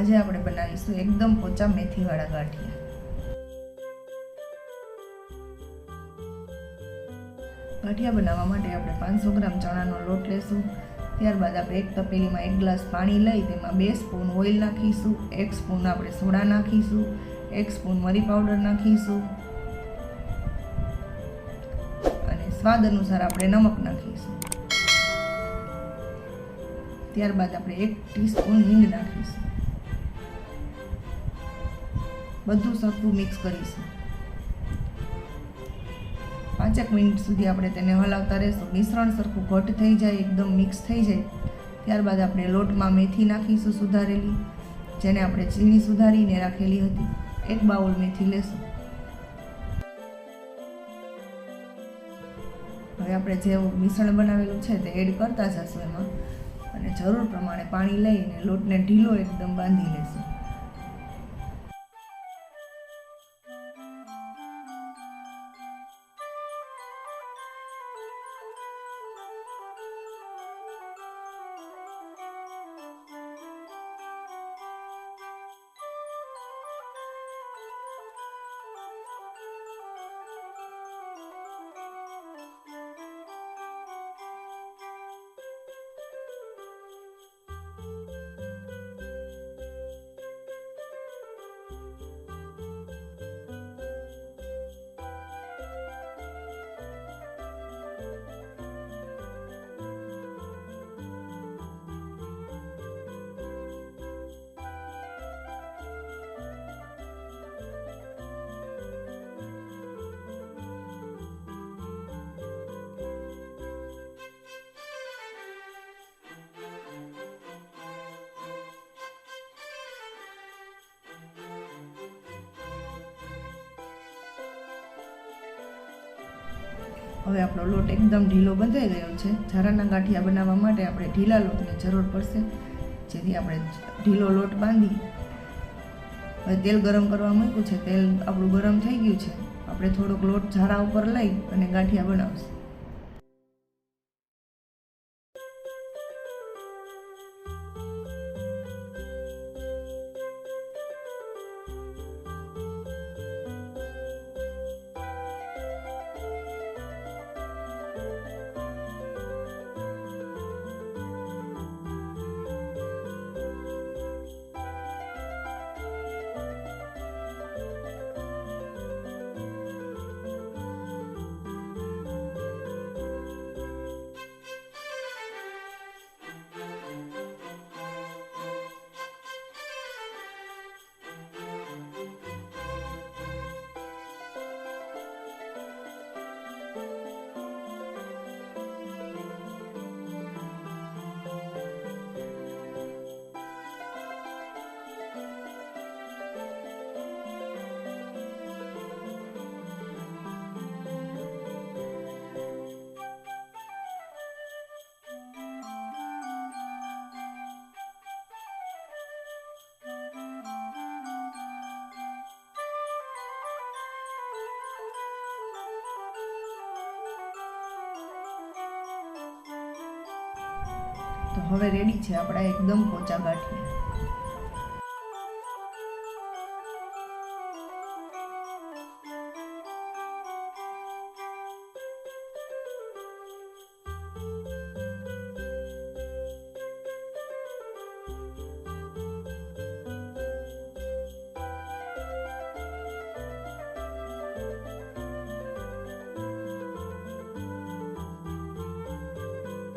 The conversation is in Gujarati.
આજે આપણે બનાવીશું એકદમ પોચા મેથીવાળા ગાંઠિયા। ગાંઠિયા બનાવવા માટે આપણે 500 ગ્રામ ચણાનો લોટ લેશું। ત્યારબાદ આપણે એક તપેલીમાં 1 ગ્લાસ પાણી લઈ તેમાં 2 સ્પૂન ઓઇલ નાખીશું, 1 સ્પૂન આપણે સોડા નાખીશું, 1 સ્પૂન મરી પાવડર નાખીશું અને સ્વાદ અનુસાર આપણે નમક નાખીશું। ત્યારબાદ આપણે 1 ટીસ્પૂન હિંગ નાખીશું। બધું સરખું મિક્સ કરીશું। 5 મિનિટ સુધી આપણે તેને હલાવતા રહીશું। મિશ્રણ સરખું ઘટ થઈ જાય, એકદમ મિક્સ થઈ જાય ત્યારબાદ આપણે લોટમાં મેથી નાખીશું સુધારેલી, જેને આપણે ઝીણી સુધારીને રાખેલી હતી। 1 બાઉલ મેથી લેશું। હવે આપણે જે મિશ્રણ બનાવેલું છે તે એડ કરતા જશું એમાં અને જરૂર પ્રમાણે પાણી લઈને લોટને ઢીલો એકદમ બાંધી લેશું। હવે આપણો લોટ એકદમ ઢીલો બંધાઈ ગયો છે। ઝારાના ગાંઠિયા બનાવવા માટે આપણે ઢીલા લોટની જરૂર પડશે, જેથી આપણે ઢીલો લોટ બાંધી હવે તેલ ગરમ કરવા મૂક્યું છે। તેલ આપણું ગરમ થઈ ગયું છે। આપણે થોડોક લોટ ઝારા ઉપર લઈ અને ગાંઠિયા બનાવશું। તો હવે રેડી છે આપણા એકદમ પોચા ગાંઠિયા।